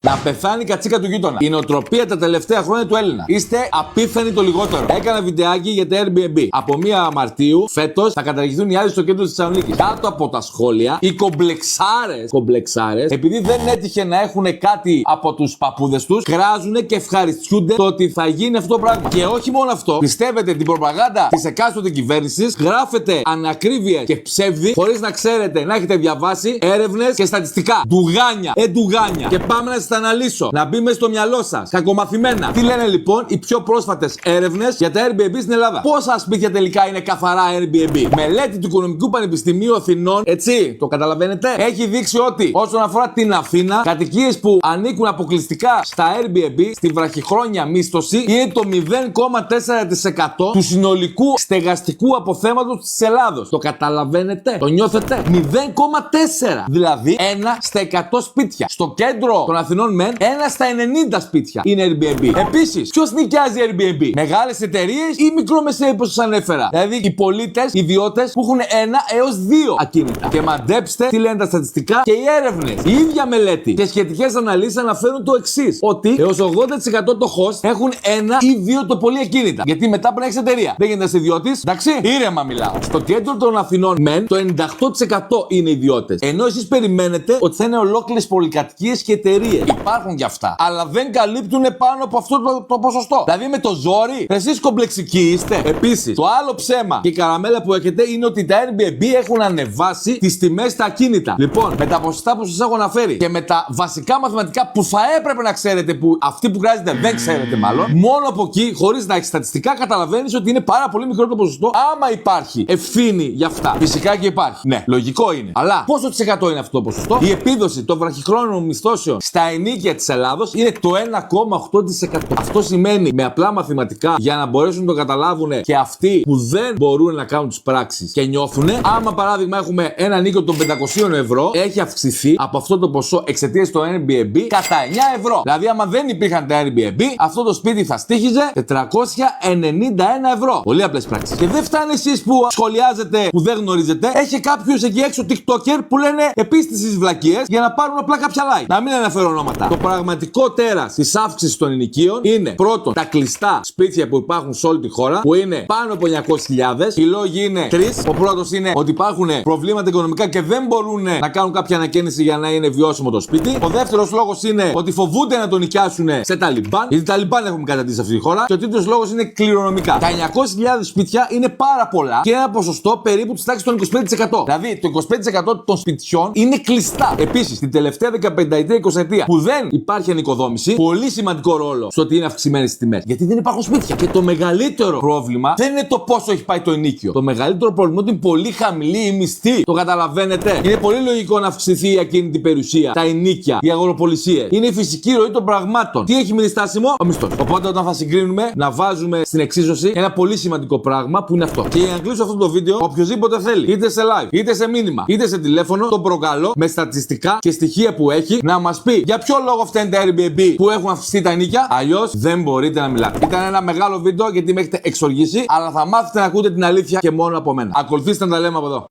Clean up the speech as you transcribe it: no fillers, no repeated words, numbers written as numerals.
Να πεθάνει η κατσίκα του γείτονα. Η νοοτροπία τα τελευταία χρόνια του Έλληνα. Είστε απίθανοι το λιγότερο. Έκανα βιντεάκι για τα Airbnb. Από 1 Μαρτίου φέτος θα καταργηθούν οι άλλοι στο κέντρο της Θεσσαλονίκης. Κάτω από τα σχόλια, οι κομπλεξάρες, επειδή δεν έτυχε να έχουν κάτι από τους παππούδες τους, κράζουν και ευχαριστιούνται το ότι θα γίνει αυτό το πράγμα. Και όχι μόνο αυτό, πιστεύετε την προπαγάνδα της εκάστοτε κυβέρνησης, γράφετε ανακρίβειες και ψεύδι, χωρίς να ξέρετε να έχετε διαβάσει έρευνες και στατιστικά. Ντουγάνια, ντουγάνια. Και πάμε να σας τα αναλύσω. Να μπει μέσα στο μυαλό σας. Κακομαθημένα. Τι λένε λοιπόν οι πιο πρόσφατες έρευνες για τα Airbnb στην Ελλάδα? Πόσα σπίτια τελικά είναι καθαρά Airbnb? Μελέτη του Οικονομικού Πανεπιστημίου Αθηνών, έτσι, το καταλαβαίνετε, έχει δείξει ότι όσον αφορά την Αθήνα, κατοικίες που ανήκουν αποκλειστικά στα Airbnb, στη βραχυχρόνια μίσθωση, είναι το 0,4% του συνολικού στεγαστικού αποθέματος της Ελλάδος. Το καταλαβαίνετε? Το νιώθετε? 0,4. Δηλαδή 1 στα 100 σπίτια. Στο κέντρο των Αθηνών μεν, 1 στα 90 σπίτια είναι Airbnb. Επίσης, ποιος νοικιάζει Airbnb? Μεγάλες εταιρείες ή μικρομεσαίοι που σας ανέφερα? Δηλαδή οι πολίτες, οι ιδιώτες που έχουν 1 έως 2 ακίνητα. Και μαντέψτε τι λένε τα στατιστικά και οι έρευνες. Η ίδια μελέτη και σχετικές αναλύσεις αναφέρουν το εξής: ότι έως 80% το host έχουν 1 ή 2 το πολύ ακίνητα. Γιατί μετά πρέπει να έχεις εταιρεία. Δεν γίνεται ιδιώτης, εντάξει, ήρεμα μιλάω. Στο κέντρο των Αθηνών μεν, το 98% είναι ιδιώτες. Ενώ εσείς περιμένετε ότι θα είναι ολόκληρες πολυκατοικίες και εταιρείες. Υπάρχουν κι αυτά. Αλλά δεν καλύπτουν πάνω από αυτό το ποσοστό. Δηλαδή με το ζόρι, εσείς κομπλεξικοί είστε. Επίσης, το άλλο ψέμα και η καραμέλα που έχετε είναι ότι τα Airbnb έχουν ανεβάσει τις τιμές στα ακίνητα. Λοιπόν, με τα ποσοστά που σας έχω αναφέρει και με τα βασικά μαθηματικά που θα έπρεπε να ξέρετε, που αυτοί που χρειάζεται δεν ξέρετε μάλλον, μόνο από εκεί, χωρίς να έχει στατιστικά, καταλαβαίνεις ότι είναι πάρα πολύ μικρό το ποσοστό. Άμα υπάρχει ευθύνη για αυτά. Φυσικά και υπάρχει. Ναι, λογικό είναι. Αλλά πόσο της εκατό είναι αυτό το ποσοστό? Η επίδοση των βραχυχρόνιων μισθώσεων στα ενίκια της Ελλάδος είναι το 1,8%. Αυτό σημαίνει με απλά μαθηματικά, για να μπορέσουν να το καταλάβουν και αυτοί που δεν μπορούν να κάνουν τις πράξεις και νιώθουν, άμα παράδειγμα έχουμε ένα ενίκιο των 500 ευρώ, έχει αυξηθεί από αυτό το ποσό εξαιτίας του Airbnb κατά 9 ευρώ. Δηλαδή, άμα δεν υπήρχαν τα Airbnb, αυτό το σπίτι θα στοίχιζε 491 ευρώ. Πολύ απλές πράξεις. Και δεν φτάνει εσείς που σχολιάζετε, που δεν γνωρίζετε. Έχει κάποιους εκεί έξω TikToker που λένε επίσης τις βλακίες για να πάρουν απλά κάποια like. Να μην αναφέρω ονόματα. Το πραγματικό τέρας της αύξησης των ενοικίων είναι πρώτον τα κλειστά σπίτια που υπάρχουν σε όλη τη χώρα, που είναι πάνω από 900.000. Οι λόγοι είναι 3. Ο πρώτος είναι ότι υπάρχουν προβλήματα οικονομικά και δεν μπορούν να κάνουν κάποια ανακαίνιση για να είναι βιώσιμο το σπίτι. Ο δεύτερος λόγος είναι ότι φοβούνται να το νοικιάσουν σε Ταλιμπάν, γιατί Ταλιμπάν έχουν καταντήσει σε αυτή τη χώρα. Και ο τρίτος λόγος είναι κληρονομικά. Τα 900.000 σπίτια είναι πάρα πολλά και ένα ποσοστό περίπου της τάξης των 25%. Δηλαδή το 25% των σπιτιών είναι κλειστά. Επίσης, την τελευταία 15-20 που δεν υπάρχει ανοικοδόμηση, πολύ σημαντικό ρόλο στο ότι είναι αυξημένες οι τιμές. Γιατί δεν υπάρχουν σπίτια. Και το μεγαλύτερο πρόβλημα δεν είναι το πόσο έχει πάει το ενοίκιο. Το μεγαλύτερο πρόβλημα είναι ότι είναι πολύ χαμηλή η μισθή. Το καταλαβαίνετε? Είναι πολύ λογικό να αυξηθεί η ακίνητη περιουσία, τα ενοίκια, οι αγοροπολισίες. Είναι η φυσική ροή των πραγμάτων. Τι έχει μείνει στάσιμο? Ο μισθός. Οπότε όταν θα συγκρίνουμε, να βάζουμε στην εξίσωση ένα πολύ σημαντικό πράγμα που είναι αυτό. Και για να κλείσω αυτό το βίντεο, οποιοδήποτε θέλει, είτε σε live, είτε σε μήνυμα, είτε σε τηλέφωνο, τον προκαλώ με στατιστικά και στοιχεία που έχει να μας πει για ποιο λόγο φταίνει τα Airbnb που έχουν αυξηθεί τα ενοίκια. Αλλιώς δεν μπορείτε να μιλάτε. Ήταν ένα μεγάλο βίντεο γιατί με έχετε εξοργήσει, αλλά θα μάθετε να ακούτε την αλήθεια και μόνο από μένα. Ακολουθήστε να τα λέμε από εδώ.